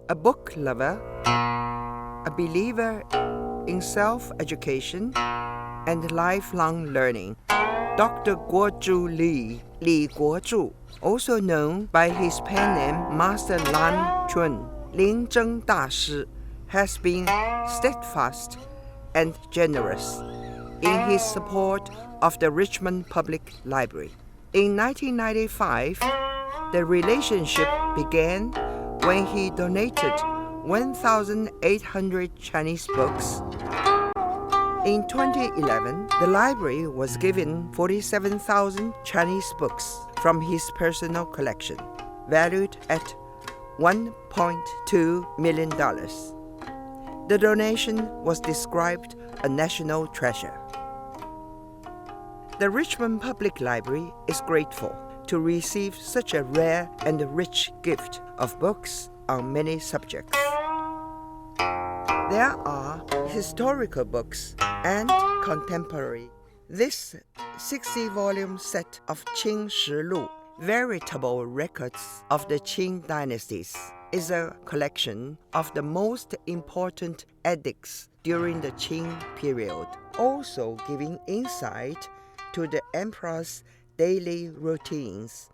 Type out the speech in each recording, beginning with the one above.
a book lover, a believer in self-education and lifelong learning. Dr. Kwok-Chu Li Kwok-Chu, also known by his pen name Master Lan Chun, Lin Zheng Da Shi, has been steadfast and generous in his support of the Richmond Public Library. In 1995, the relationship began when he donated 1,800 Chinese books. In 2011, the library was given 47,000 Chinese books from his personal collection, valued at $1.2 million. The donation was described a national treasure. The Richmond Public Library is grateful to receive such a rare and rich gift of books on many subjects. There are historical books and contemporary. This 60-volume set of Qing Shilu, veritable records of the Qing dynasties, is a collection of the most important edicts during the Qing period, also giving insight to the emperor's daily routines.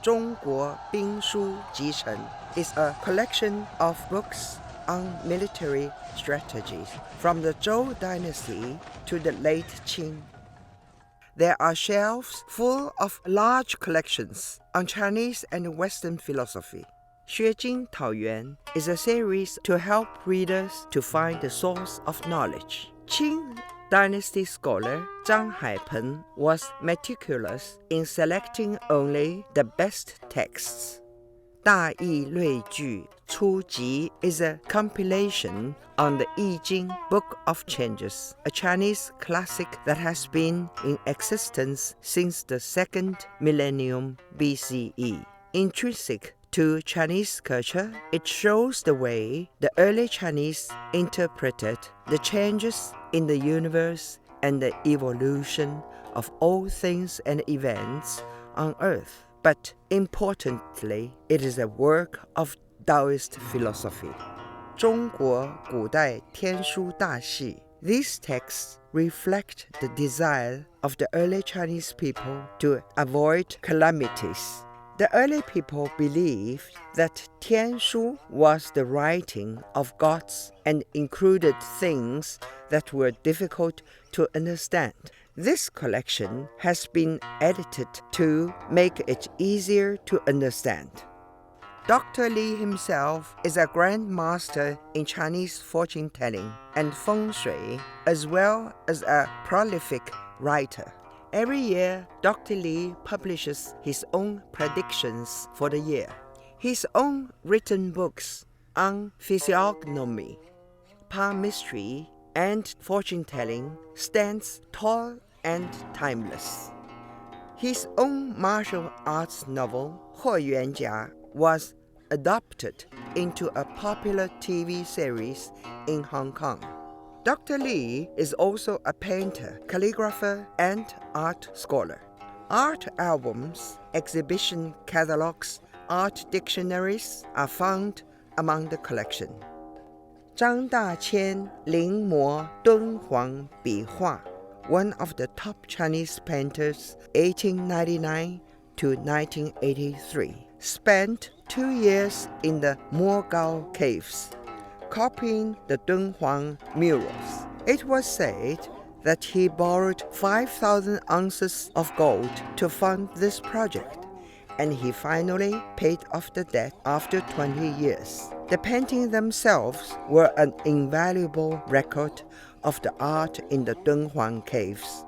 中国兵书集成 is a collection of books on military strategies from the Zhou dynasty to the late Qing. There are shelves full of large collections on Chinese and Western philosophy. 学经讨源 is a series to help readers to find the source of knowledge. Qing Dynasty scholar Zhang Haipeng was meticulous in selecting only the best texts. 大义律句初集 is a compilation on the I Ching Book of Changes, a Chinese classic that has been in existence since the 2nd millennium BCE. Intrinsic to Chinese culture, it shows the way the early Chinese interpreted the changes in the universe and the evolution of all things and events on earth. But importantly, it is a work of Taoist philosophy. 中国古代天书大系 These texts reflect the desire of the early Chinese people to avoid calamities. The early people believed that Tian Shu was the writing of gods and included things that were difficult to understand. This collection has been edited to make it easier to understand. Dr. Li himself is a grandmaster in Chinese fortune-telling and feng shui, as well as a prolific writer. Every year, Dr. Li publishes his own predictions for the year. His own written books on physiognomy, palmistry, and fortune-telling stands tall and timeless. His own martial arts novel, 霍元甲, was adopted into a popular TV series in Hong Kong. Dr. Li is also a painter, calligrapher, and art scholar. Art albums, exhibition catalogs, art dictionaries are found among the collection. 张大千临摹敦煌笔画 one of the top Chinese painters, 1899 to 1983, spent 2 years in the Mogao caves, copying the Dunhuang murals. It was said that he borrowed 5,000 ounces of gold to fund this project, and he finally paid off the debt after 20 years. The paintings themselves were an invaluable record of the art in the Dunhuang caves.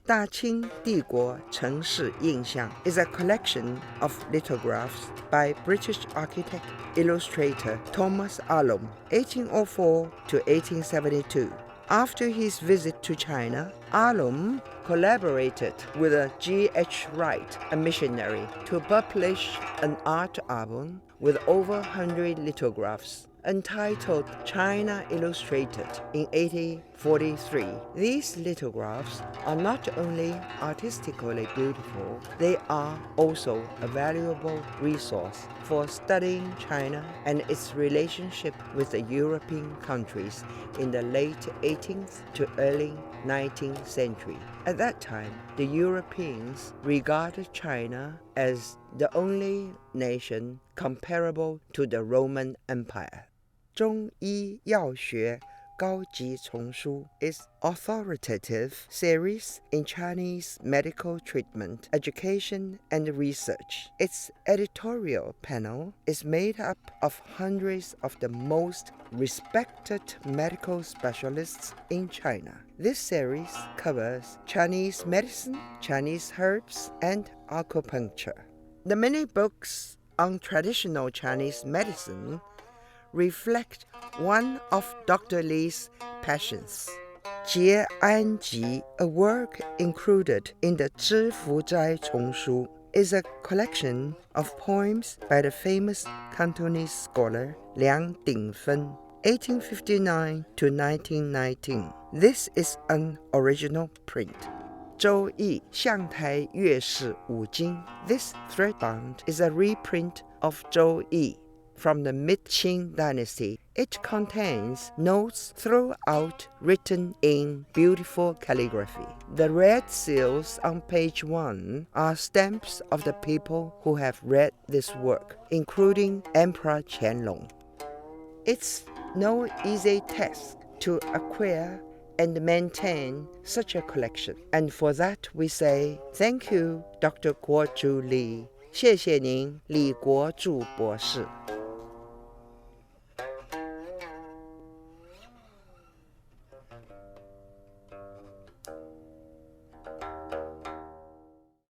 大清帝国城市印象 is a collection of lithographs by British architect illustrator Thomas Allum, 1804 to 1872. After his visit to China, Allum collaborated with G.H. Wright, a missionary, to publish an art album with over 100 lithographs. entitled China Illustrated in 1843. These lithographs are not only artistically beautiful, they are also a valuable resource for studying China and its relationship with the European countries in the late 18th to early 19th century. At that time, the Europeans regarded China as the only nation comparable to the Roman Empire. 中医药学高级丛书 is authoritative series in Chinese medical treatment, education, and research. Its editorial panel is made up of hundreds of the most respected medical specialists in China. This series covers Chinese medicine, Chinese herbs, and acupuncture. The many books on traditional Chinese medicine reflect one of Dr. Li's passions. 结安集, a work included in the 知福斋丛书, is a collection of poems by the famous Cantonese scholar Liang Dingfen, 1859 to 1919. This is an original print. 周易相台月氏五经. This threadbound is a reprint of 周易 from the mid-Qing dynasty. It contains notes throughout written in beautiful calligraphy. The red seals on page 1 are stamps of the people who have read this work, including Emperor Qianlong. It's no easy task to acquire and maintain such a collection, and for that we say thank you, Dr. Kwok-Chu Li. 谢谢您，李国柱博士。